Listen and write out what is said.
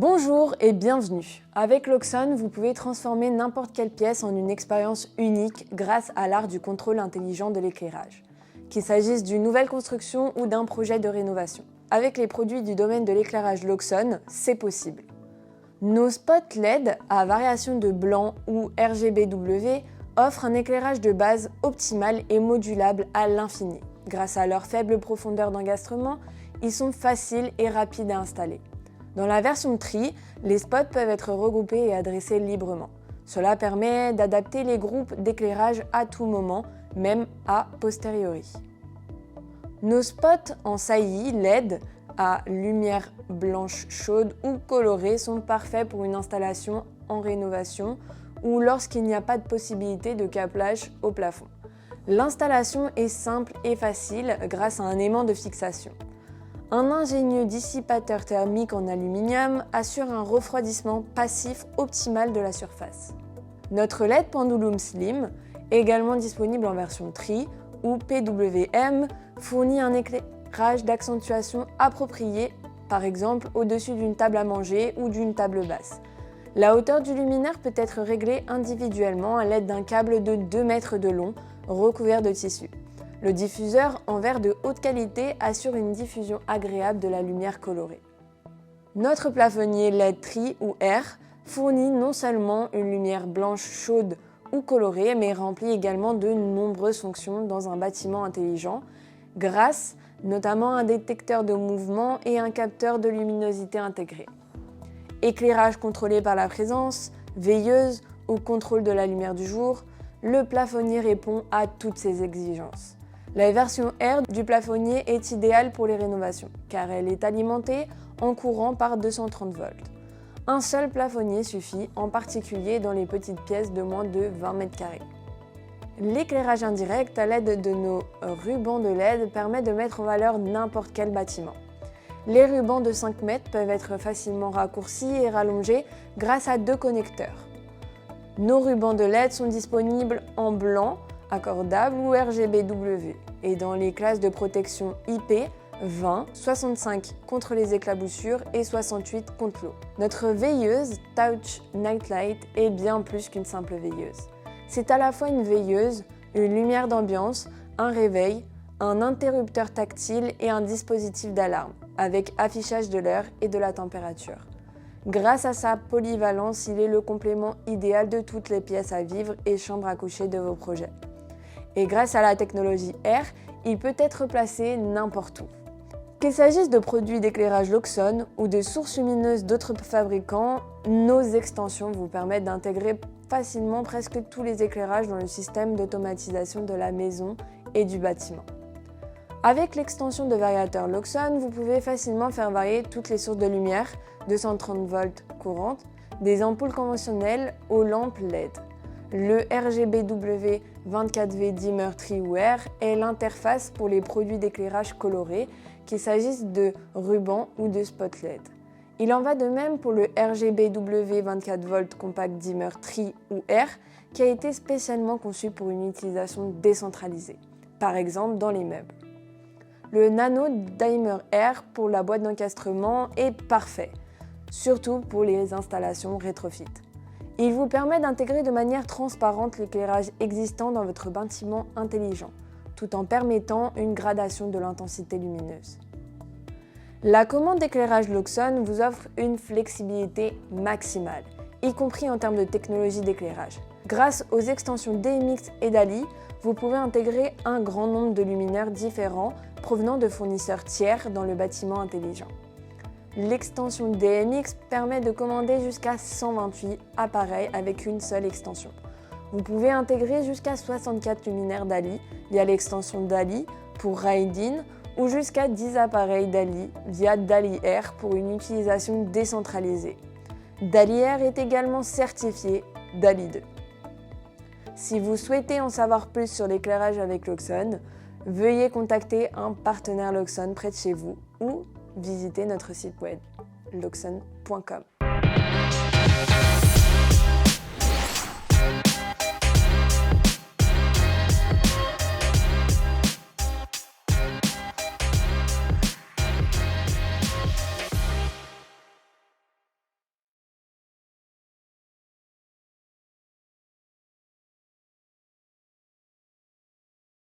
Bonjour et bienvenue. Avec Loxon, vous pouvez transformer n'importe quelle pièce en une expérience unique grâce à l'art du contrôle intelligent de l'éclairage, qu'il s'agisse d'une nouvelle construction ou d'un projet de rénovation. Avec les produits du domaine de l'éclairage Loxon, c'est possible. Nos spots LED à variation de blanc ou RGBW offrent un éclairage de base optimal et modulable à l'infini. Grâce à leur faible profondeur d'encastrement, ils sont faciles et rapides à installer. Dans la version Tri, les spots peuvent être regroupés et adressés librement. Cela permet d'adapter les groupes d'éclairage à tout moment, même a posteriori. Nos spots en saillie LED à lumière blanche chaude ou colorée sont parfaits pour une installation en rénovation ou lorsqu'il n'y a pas de possibilité de câblage au plafond. L'installation est simple et facile grâce à un aimant de fixation. Un ingénieux dissipateur thermique en aluminium assure un refroidissement passif optimal de la surface. Notre LED Pendulum Slim, également disponible en version Tri ou PWM, fournit un éclairage d'accentuation approprié, par exemple au-dessus d'une table à manger ou d'une table basse. La hauteur du luminaire peut être réglée individuellement à l'aide d'un câble de 2 mètres de long recouvert de tissu. Le diffuseur en verre de haute qualité assure une diffusion agréable de la lumière colorée. Notre plafonnier LED Tri ou R fournit non seulement une lumière blanche chaude ou colorée, mais remplit également de nombreuses fonctions dans un bâtiment intelligent, grâce notamment à un détecteur de mouvement et un capteur de luminosité intégré. Éclairage contrôlé par la présence, veilleuse ou contrôle de la lumière du jour, le plafonnier répond à toutes ces exigences. La version R du plafonnier est idéale pour les rénovations, car elle est alimentée en courant par 230 volts. Un seul plafonnier suffit, en particulier dans les petites pièces de moins de 20 m². L'éclairage indirect à l'aide de nos rubans de LED permet de mettre en valeur n'importe quel bâtiment. Les rubans de 5 mètres peuvent être facilement raccourcis et rallongés grâce à 2 connecteurs. Nos rubans de LED sont disponibles en blanc, accordable ou RGBW et dans les classes de protection IP 20, 65 contre les éclaboussures et 68 contre l'eau. Notre veilleuse Touch Nightlight est bien plus qu'une simple veilleuse. C'est à la fois une veilleuse, une lumière d'ambiance, un réveil, un interrupteur tactile et un dispositif d'alarme avec affichage de l'heure et de la température. Grâce à sa polyvalence, il est le complément idéal de toutes les pièces à vivre et chambres à coucher de vos projets. Et grâce à la technologie R, il peut être placé n'importe où. Qu'il s'agisse de produits d'éclairage Loxon ou de sources lumineuses d'autres fabricants, nos extensions vous permettent d'intégrer facilement presque tous les éclairages dans le système d'automatisation de la maison et du bâtiment. Avec l'extension de variateur Loxon, vous pouvez facilement faire varier toutes les sources de lumière, 230 volts courantes, des ampoules conventionnelles aux lampes LED. Le RGBW 24V Dimmer Tri ou R est l'interface pour les produits d'éclairage colorés, qu'il s'agisse de rubans ou de spots LED. Il en va de même pour le RGBW 24V Compact Dimmer Tri ou R, qui a été spécialement conçu pour une utilisation décentralisée, par exemple dans les meubles. Le Nano Dimmer R pour la boîte d'encastrement est parfait, surtout pour les installations rétrofit. Il vous permet d'intégrer de manière transparente l'éclairage existant dans votre bâtiment intelligent, tout en permettant une gradation de l'intensité lumineuse. La commande d'éclairage Loxon vous offre une flexibilité maximale, y compris en termes de technologie d'éclairage. Grâce aux extensions DMX et DALI, vous pouvez intégrer un grand nombre de luminaires différents provenant de fournisseurs tiers dans le bâtiment intelligent. L'extension DMX permet de commander jusqu'à 128 appareils avec une seule extension. Vous pouvez intégrer jusqu'à 64 luminaires DALI via l'extension DALI pour Ride-in ou jusqu'à 10 appareils DALI via DALI Air pour une utilisation décentralisée. DALI Air est également certifié DALI 2. Si vous souhaitez en savoir plus sur l'éclairage avec Loxon, veuillez contacter un partenaire Loxon près de chez vous ou visitez notre site web loxon.com.